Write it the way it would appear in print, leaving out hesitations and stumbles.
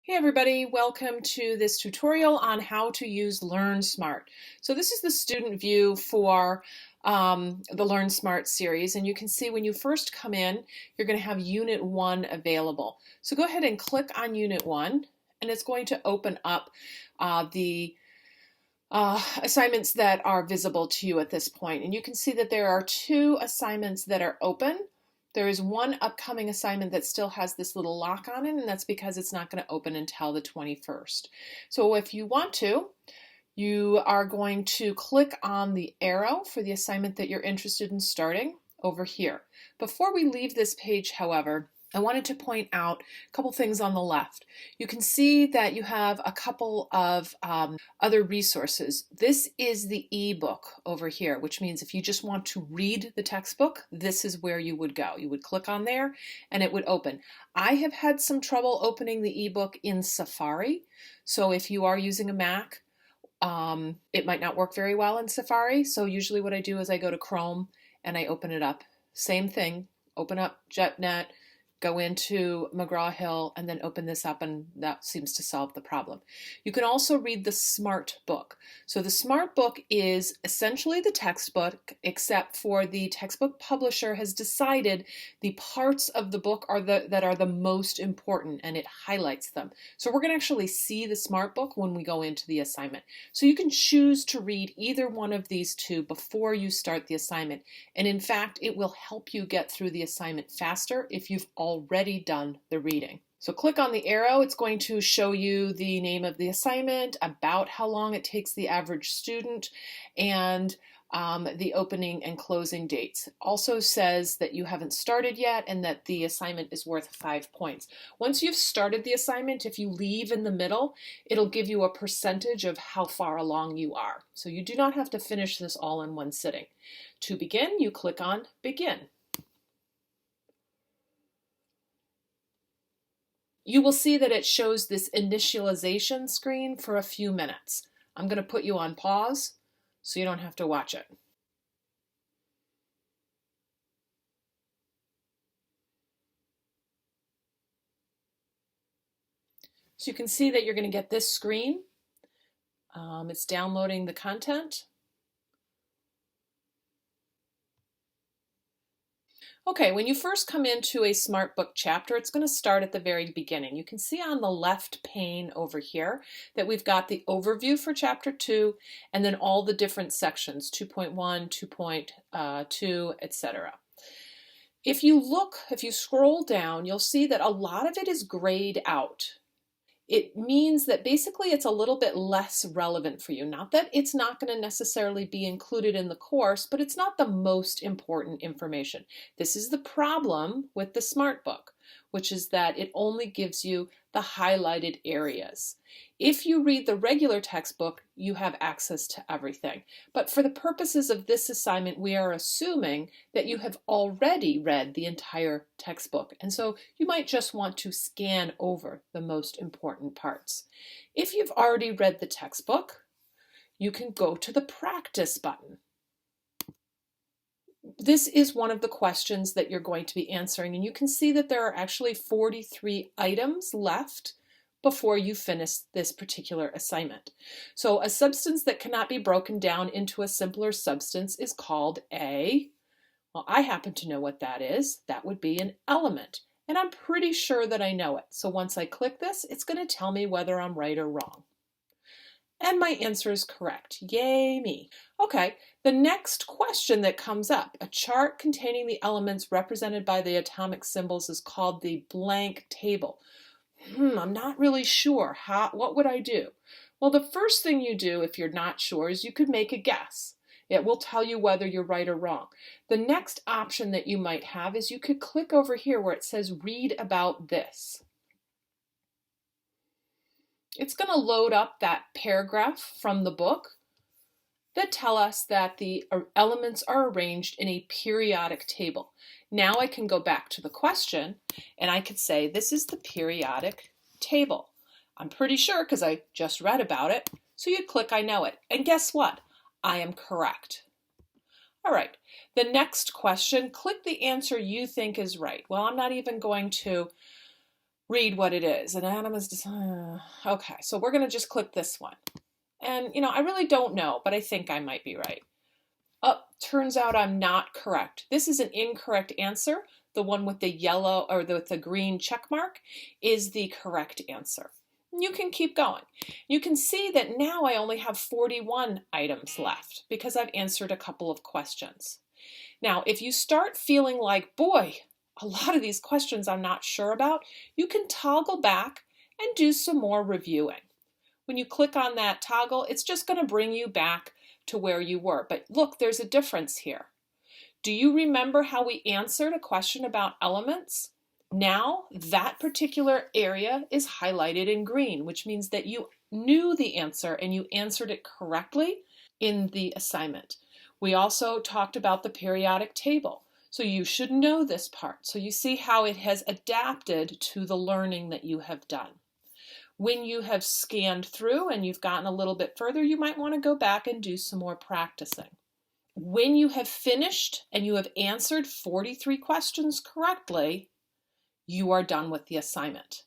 Hey everybody, welcome to this tutorial on how to use LearnSmart. So this is the student view for the LearnSmart series, and you can see when you first come in, you're going to have Unit 1 available. So go ahead and click on Unit 1, and it's going to open up the assignments that are visible to you at this point. And you can see that there are two assignments that are open. There is one upcoming assignment that still has this little lock on it, and that's because it's not going to open until the 21st. So if you want to, you are going to click on the arrow for the assignment that you're interested in starting over here. Before we leave this page, however, I wanted to point out a couple things on the left. You can see that you have a couple of other resources. This is the ebook over here, which means if you just want to read the textbook, this is where you would go. You would click on there and it would open. I have had some trouble opening the ebook in Safari, so if you are using a Mac, it might not work very well in Safari. So usually what I do is I go to Chrome and I open it up. Same thing, open up JetNet, go into McGraw-Hill, and then open this up, and that seems to solve the problem. You can also read the Smart Book. So the Smart Book is essentially the textbook, except for the textbook publisher has decided the parts of the book that are the most important, and it highlights them. So we're going to actually see the Smart Book when we go into the assignment. So you can choose to read either one of these two before you start the assignment. And in fact, it will help you get through the assignment faster if you've already done the reading. So click on the arrow. It's going to show you the name of the assignment, about how long it takes the average student, and the opening and closing dates. Also says that you haven't started yet and that the assignment is worth 5 points. Once you've started the assignment, if you leave in the middle, it'll give you a percentage of how far along you are. So you do not have to finish this all in one sitting. To begin, you click on Begin. You will see that it shows this initialization screen for a few minutes. I'm going to put you on pause so you don't have to watch it. So you can see that you're going to get this screen. It's downloading the content. Okay, when you first come into a Smart Book chapter, it's going to start at the very beginning. You can see on the left pane over here that we've got the overview for chapter 2 and then all the different sections, 2.1, 2.2, etc. If you scroll down, you'll see that a lot of it is grayed out. It means that basically it's a little bit less relevant for you. Not that it's not going to necessarily be included in the course, but it's not the most important information. This is the problem with the Smart Book, which is that it only gives you the highlighted areas. If you read the regular textbook, you have access to everything. But for the purposes of this assignment, we are assuming that you have already read the entire textbook. And so you might just want to scan over the most important parts. If you've already read the textbook, you can go to the Practice button. This is one of the questions that you're going to be answering, and you can see that there are actually 43 items left before you finish this particular assignment. So a substance that cannot be broken down into a simpler substance is called well, I happen to know what that is. That would be an element, and I'm pretty sure that I know it. So once I click this, it's going to tell me whether I'm right or wrong. And my answer is correct. Yay me. Okay, the next question that comes up, a chart containing the elements represented by the atomic symbols is called the blank table. I'm not really sure. What would I do? Well, the first thing you do if you're not sure is you could make a guess. It will tell you whether you're right or wrong. The next option that you might have is you could click over here where it says read about this. It's going to load up that paragraph from the book that tell us that the elements are arranged in a periodic table. Now I can go back to the question and I could say this is the periodic table. I'm pretty sure because I just read about it. So you'd click I know it. And guess what? I am correct. All right, the next question, click the answer you think is right. Well, I'm not even going to read what it is. And Adam is just, okay, so we're going to just click this one. And, I really don't know, but I think I might be right. Oh, turns out I'm not correct. This is an incorrect answer. The one with the yellow or with the green check mark is the correct answer. You can keep going. You can see that now I only have 41 items left because I've answered a couple of questions. Now, if you start feeling like, boy, a lot of these questions I'm not sure about, you can toggle back and do some more reviewing. When you click on that toggle, it's just going to bring you back to where you were. But look, there's a difference here. Do you remember how we answered a question about elements? Now that particular area is highlighted in green, which means that you knew the answer and you answered it correctly in the assignment. We also talked about the periodic table. So you should know this part. So you see how it has adapted to the learning that you have done. When you have scanned through and you've gotten a little bit further, you might want to go back and do some more practicing. When you have finished and you have answered 43 questions correctly, you are done with the assignment.